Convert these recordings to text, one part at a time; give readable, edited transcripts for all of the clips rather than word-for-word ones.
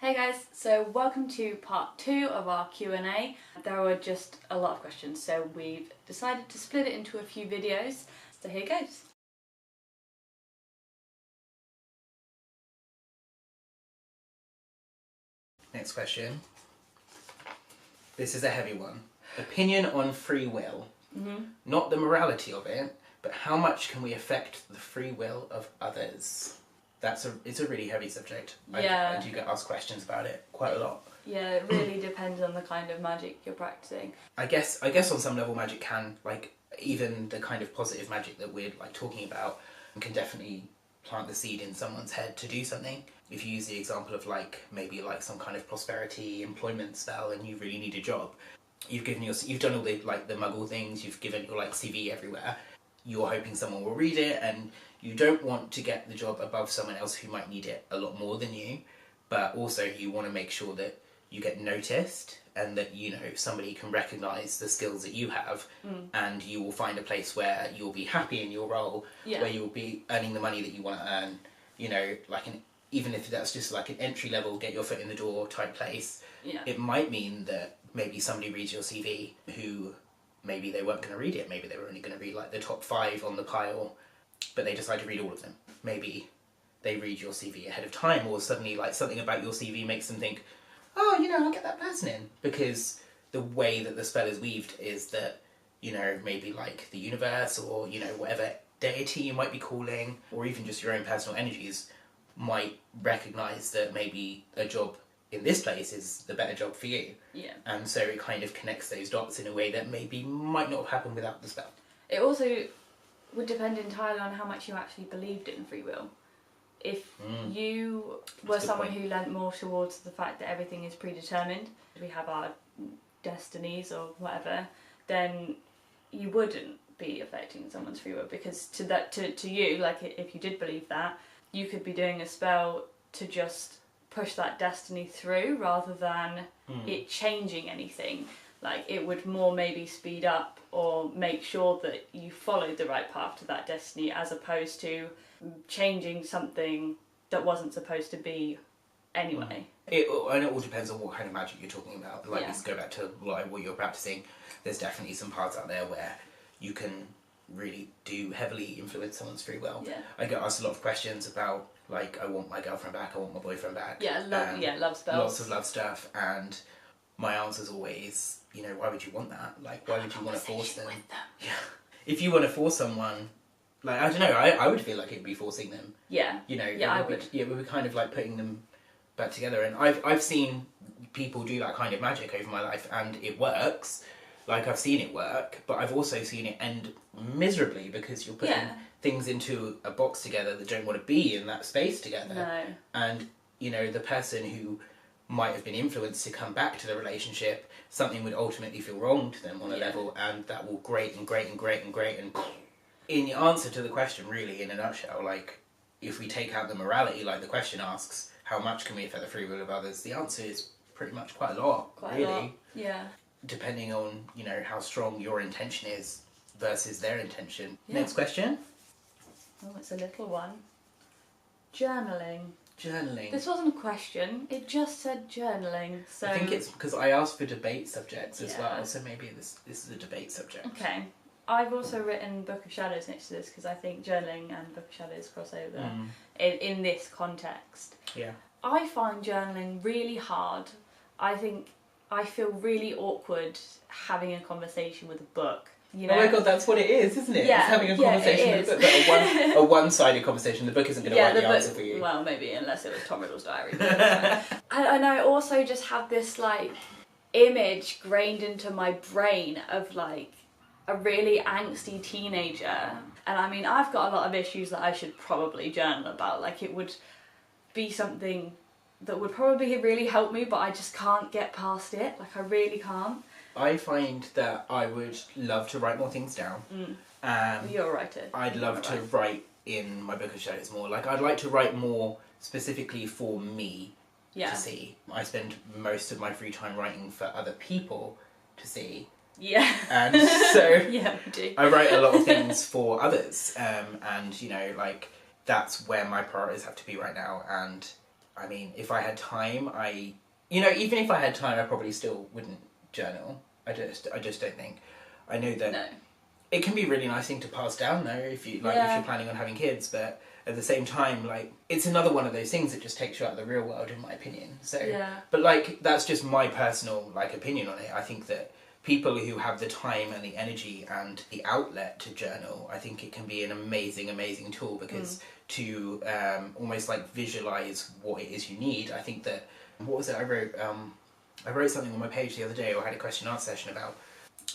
Hey guys, so welcome to part 2 of our Q&A. There were just a lot of questions, so we've decided to split it into a few videos. So here goes. Next question. This is a heavy one. Opinion on free will. Not the morality of it, but how much can we affect the free will of others? It's a really heavy subject. Yeah. I do get asked questions about it quite a lot. Yeah, it really depends on the kind of magic you're practicing. I guess on some level magic can, like, even the kind of positive magic that we're like talking about can definitely plant the seed in someone's head to do something. If you use the example of maybe some kind of prosperity employment spell and you really need a job, you've done all the the muggle things, you've given your CV everywhere, you're hoping someone will read it, and you don't want to get the job above someone else who might need it a lot more than you, but also you want to make sure that you get noticed and that somebody can recognise the skills that you have, and you will find a place where you'll be happy in your role, where you'll be earning the money that you want to earn, even if that's just like an entry level, get your foot in the door type place. It might mean that maybe somebody reads your CV who maybe they weren't going to read it, maybe they were only going to read the top 5 on the pile, but they decide to read all of them. Maybe they read your CV ahead of time, or suddenly something about your CV makes them think, oh, I'll get that person in. Because the way that the spell is weaved is that, maybe the universe or, whatever deity you might be calling, or even just your own personal energies might recognise that maybe a job in this place is the better job for you. Yeah. And so it kind of connects those dots in a way that maybe might not have happened without the spell. It also would depend entirely on how much you actually believed in free will. If you were someone who leant more towards the fact that everything is predetermined, we have our destinies or whatever, then you wouldn't be affecting someone's free will, because to you, if you did believe that, you could be doing a spell to just push that destiny through rather than it changing anything. It would more maybe speed up or make sure that you followed the right path to that destiny, as opposed to changing something that wasn't supposed to be anyway. And it all depends on what kind of magic you're talking about. Let's go back to what you're practicing. There's definitely some parts out there where you can really do heavily influence someone's free will. Yeah. I get asked a lot of questions about I want my girlfriend back, I want my boyfriend back. Love spells. Lots of love stuff, and my answer's always, why would you want that? Why would you want to force them? Yeah. If you want to force someone, I don't know, I would feel like it'd be forcing them. Yeah. I would. Yeah, we were kind of putting them back together, and I've seen people do that kind of magic over my life, and it works. I've seen it work, but I've also seen it end miserably, because you're putting things into a box together that don't want to be in that space together. No. And, the person who might have been influenced to come back to the relationship, something would ultimately feel wrong to them on a level, and that will grate. And in the answer to the question, really, in a nutshell, if we take out the morality, the question asks, how much can we affect the free will of others? The answer is pretty much quite a lot, really. A lot. Yeah. Depending on, how strong your intention is versus their intention. Yeah. Next question. Oh, it's a little one. Journaling. This wasn't a question, it just said journaling, so... I think it's because I asked for debate subjects as well, so maybe this is a debate subject. Okay. I've also written Book of Shadows next to this, because I think journaling and Book of Shadows cross over in this context. Yeah. I find journaling really hard. I feel really awkward having a conversation with a book. Oh my god, that's what it is, isn't it? Yeah, it's having a conversation with a book, but a one-sided conversation. The book isn't going to write the answer for you. Well, maybe, unless it was Tom Riddle's diary. And I also just have this image grained into my brain of a really angsty teenager. And I've got a lot of issues that I should probably journal about. It would be something that would probably really help me, but I just can't get past it. I really can't. I find that I would love to write more things down. You're a writer. I'd love to write in my Book of Shadows more. I'd like to write more specifically for me to see. I spend most of my free time writing for other people to see. Yeah. And so yeah, we do. I write a lot of things for others, and that's where my priorities have to be right now. And I mean, if I had time, even if I had time, I probably still wouldn't journal. I just don't think. I know that No. it can be a really nice thing to pass down, though, if you're planning on having kids, but at the same time, like, it's another one of those things that just takes you out of the real world, in my opinion. So, but, like, that's just my personal, like, opinion on it. I think that people who have the time and the energy and the outlet to journal, I think it can be an amazing, amazing tool, because to almost, like, visualise what it is you need, I think that, what was it I wrote something on my page the other day, or I had a question and answer session about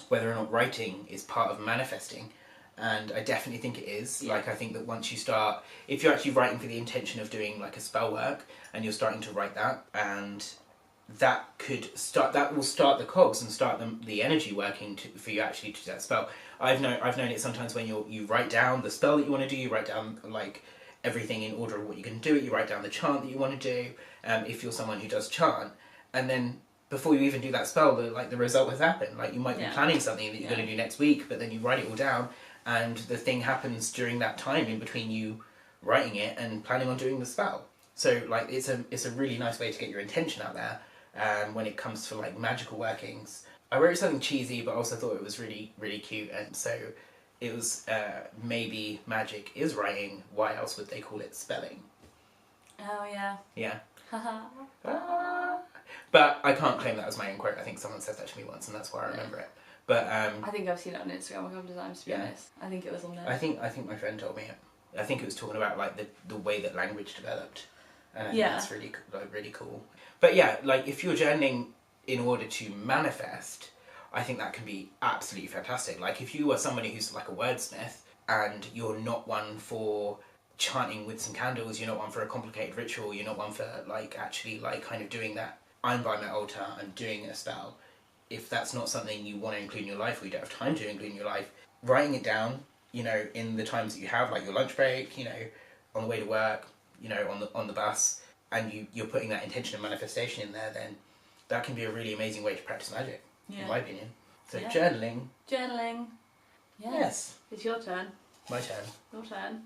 whether or not writing is part of manifesting, and I definitely think it is. Like, I think that once you start, if you're actually writing for the intention of doing like a spell work, and you're starting to write that, and that will start the cogs and start the energy working for you actually to do that spell. I've known it sometimes when you write down the spell that you want to do, you write down like everything in order of what you're going to do it, you write down the chant that you want to do, if you're someone who does chant, and then before you even do that spell, the result has happened. Like, you might be planning something that you're going to do next week, but then you write it all down, and the thing happens during that time in between you writing it and planning on doing the spell. So, like, it's a really nice way to get your intention out there. When it comes to like magical workings, I wrote something cheesy, but also thought it was really, really cute, and so it was maybe magic is writing. Why else would they call it spelling? Oh yeah. Yeah. But I can't claim that as my own quote. I think someone said that to me once, and that's why I remember it. But I think I've seen it on Instagram a couple of times, to be honest. I think it was on there. I think my friend told me it. I think it was talking about like the way that language developed, and I think that's really really cool. But yeah, like, if you're journaling in order to manifest, I think that can be absolutely fantastic. Like, if you are somebody who's like a wordsmith, and you're not one for chanting with some candles, you're not one for a complicated ritual, you're not one for like actually like kind of doing that, I'm by my altar and doing a spell. If that's not something you want to include in your life, or you don't have time to include in your life, writing it down, in the times that you have, like your lunch break, on the way to work, on the bus, and you're putting that intention and manifestation in there, then that can be a really amazing way to practice magic, in my opinion. So journaling. Journaling. Yes. It's your turn. My turn. Your turn.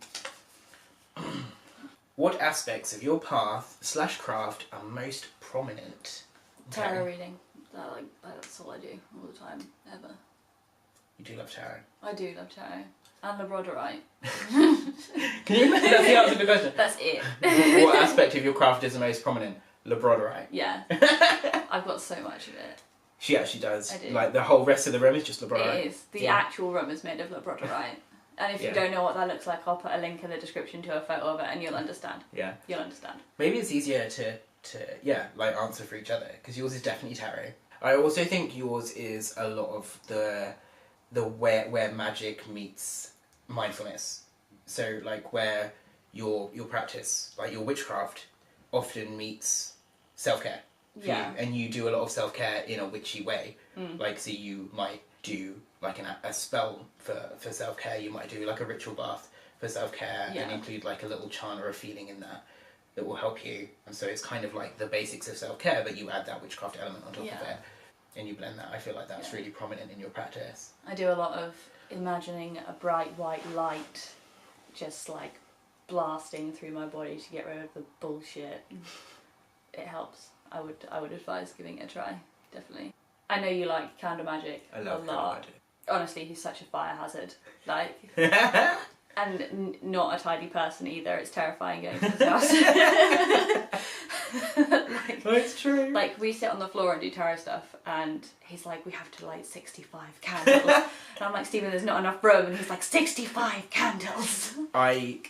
What aspects of your path/craft are most prominent? Tarot reading. That's all I do all the time, ever. You do love tarot. I do love tarot. And Labradorite. Can you imagine that's the answer to the question? That's it. What aspect of your craft is the most prominent? Labradorite. Yeah. I've got so much of it. She actually does. I do. Like, the whole rest of the room is just Labradorite. It is. The actual room is made of Labradorite. And if you don't know what that looks like, I'll put a link in the description to a photo of it, and you'll understand. Yeah. You'll understand. Maybe it's easier to answer for each other, because yours is definitely tarot. I also think yours is a lot of the where magic meets mindfulness. So, like, where your practice, like your witchcraft, often meets self-care for you, and you do a lot of self-care in a witchy way. Like, so you might do like a spell for self-care, you might do like a ritual bath for self-care, and include like a little chant or a feeling in that will help you. And so it's kind of like the basics of self-care, but you add that witchcraft element on top of it, and you blend that. I feel like that's really prominent in your practice. I do a lot of imagining a bright white light just like blasting through my body to get rid of the bullshit. It helps. I would advise giving it a try, definitely. I know you like candle magic I love a lot. candle magic. Honestly, he's such a fire hazard. Like, and not a tidy person either. It's terrifying going to his house. It's true. Like, we sit on the floor and do tarot stuff, and he's like, we have to light 65 candles. And I'm like, Stephen, there's not enough room. And he's like, 65 candles. I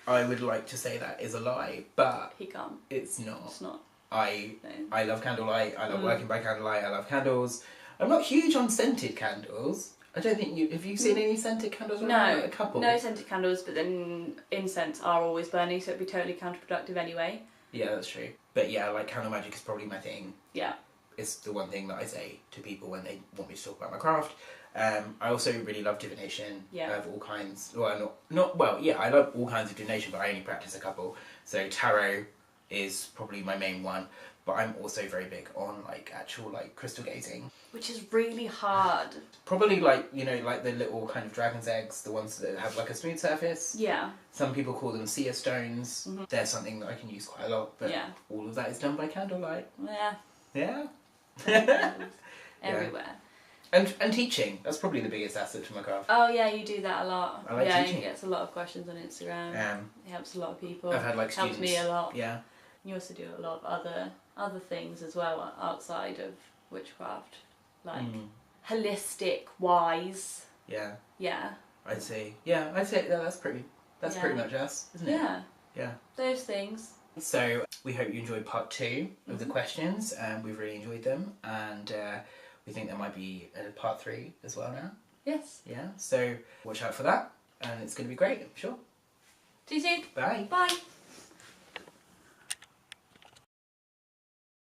would like to say that is a lie, but He can't. it's not. It's not. I love candlelight. I love working by candlelight. I love candles. I'm not huge on scented candles. I don't think have you seen any scented candles? No, a couple. No scented candles, but then incense are always burning, so it'd be totally counterproductive anyway. Yeah, that's true. But yeah, like, candle magic is probably my thing. Yeah. It's the one thing that I say to people when they want me to talk about my craft. I also really love divination of all kinds. Well, I love all kinds of divination, but I only practice a couple. So tarot, is probably my main one. But I'm also very big on like actual like crystal gazing. Which is really hard. Probably like, you know, like the little kind of dragon's eggs, the ones that have like a smooth surface. Yeah. Some people call them seer stones. They're something that I can use quite a lot, but all of that is done by candlelight. Yeah. Yeah. Everywhere. And teaching. That's probably the biggest asset to my craft. Oh yeah, you do that a lot. I like teaching. He gets a lot of questions on Instagram. It helps a lot of people. I've had like students. Helps me a lot. Yeah. You also do a lot of other things as well outside of witchcraft, like holistic wise. Yeah. Yeah. I'd say that's pretty much us, isn't it? Yeah. Yeah. Those things. So we hope you enjoyed part 2 of the questions, and we've really enjoyed them, and we think there might be a part 3 as well now. Yes. Yeah. So watch out for that, and it's going to be great, I'm sure. See you soon. Bye. Bye.